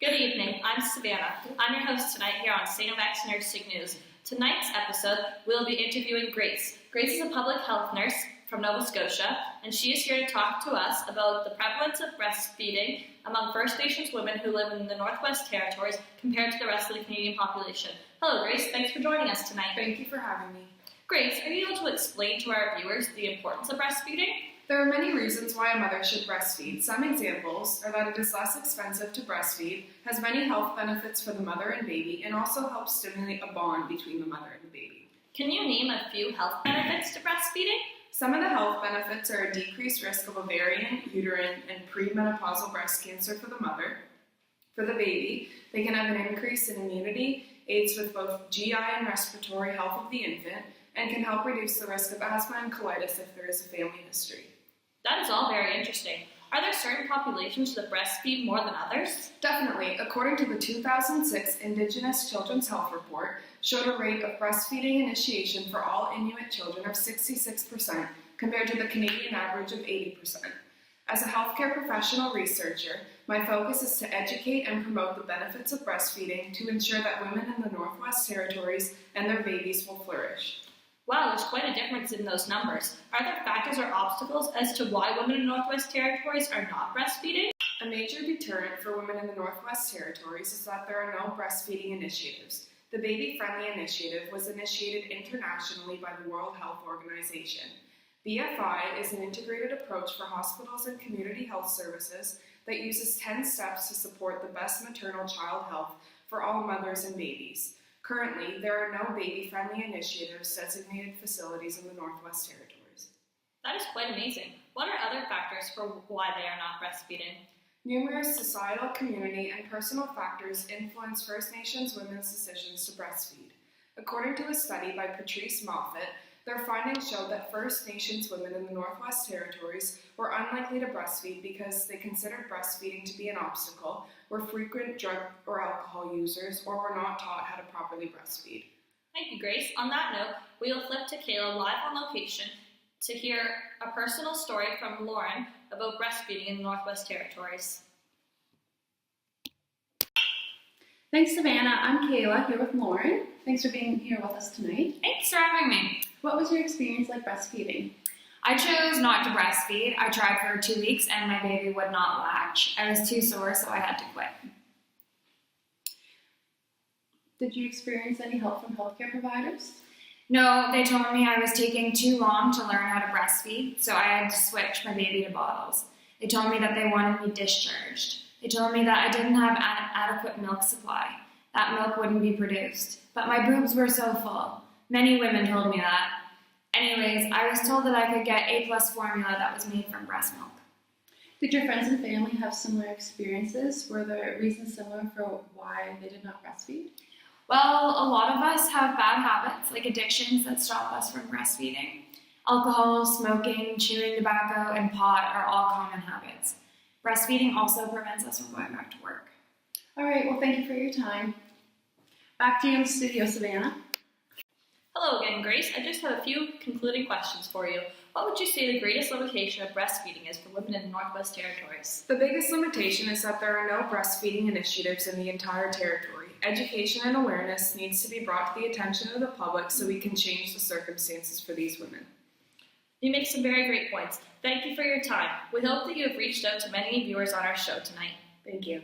Good evening, I'm Savannah. I'm your host tonight here on St. FX Nursing News. Tonight's episode, we'll be interviewing Grace. Grace is a public health nurse from Nova Scotia, and she is here to talk to us about the prevalence of breastfeeding among First Nations women who live in the Northwest Territories compared to the rest of the Canadian population. Hello, Grace. Thanks for joining us tonight. Thank you for having me. Grace, are you able to explain to our viewers the importance of breastfeeding? There are many reasons why a mother should breastfeed. Some examples are that it is less expensive to breastfeed, has many health benefits for the mother and baby, and also helps stimulate a bond between the mother and the baby. Can you name a few health benefits to breastfeeding? Some of the health benefits are a decreased risk of ovarian, uterine, and premenopausal breast cancer for the mother. For the baby, they can have an increase in immunity, aids with both GI and respiratory health of the infant, and can help reduce the risk of asthma and colitis if there is a family history. That is all very interesting. Are there certain populations that breastfeed more than others? Definitely. According to the 2006 Indigenous Children's Health Report, showed a rate of breastfeeding initiation for all Inuit children of 66% compared to the Canadian average of 80%. As a healthcare professional researcher, my focus is to educate and promote the benefits of breastfeeding to ensure that women in the Northwest Territories and their babies will flourish. Wow, there's quite a difference in those numbers. Are there factors or obstacles as to why women in Northwest Territories are not breastfeeding? A major deterrent for women in the Northwest Territories is that there are no breastfeeding initiatives. The Baby Friendly Initiative was initiated internationally by the World Health Organization. BFI is an integrated approach for hospitals and community health services that uses 10 steps to support the best maternal-child health for all mothers and babies. Currently, there are no baby-friendly initiatives designated facilities in the Northwest Territories. That is quite amazing. What are other factors for why they are not breastfeeding? Numerous societal, community, and personal factors influence First Nations women's decisions to breastfeed. According to a study by Patrice Moffat, their findings showed that First Nations women in the Northwest Territories were unlikely to breastfeed because they considered breastfeeding to be an obstacle, were frequent drug or alcohol users, or were not taught how to properly breastfeed. Thank you, Grace. On that note, we will flip to Kayla live on location to hear a personal story from Lauren about breastfeeding in the Northwest Territories. Thanks, Savannah. I'm Kayla, here with Lauren. Thanks for being here with us tonight. Thanks for having me. What was your experience like breastfeeding? I chose not to breastfeed. I tried for 2 weeks and my baby would not latch. I was too sore, so I had to quit. Did you experience any help from healthcare providers? No, they told me I was taking too long to learn how to breastfeed, so I had to switch my baby to bottles. They told me that they wanted me discharged. They told me that I didn't have an adequate milk supply. That milk wouldn't be produced. But my boobs were so full. Many women told me that. Anyways, I was told that I could get A+ formula that was made from breast milk. Did your friends and family have similar experiences? Were there reasons similar for why they did not breastfeed? Well, a lot of us have bad habits, like addictions that stop us from breastfeeding. Alcohol, smoking, chewing tobacco, and pot are all common habits. Breastfeeding also prevents us from going back to work. All right, well, thank you for your time. Back to you in the studio, Savannah. Hello again, Grace. I just have a few concluding questions for you. What would you say the greatest limitation of breastfeeding is for women in the Northwest Territories? The biggest limitation is that there are no breastfeeding initiatives in the entire territory. Education and awareness needs to be brought to the attention of the public so we can change the circumstances for these women. You make some very great points. Thank you for your time. We hope that you have reached out to many viewers on our show tonight. Thank you.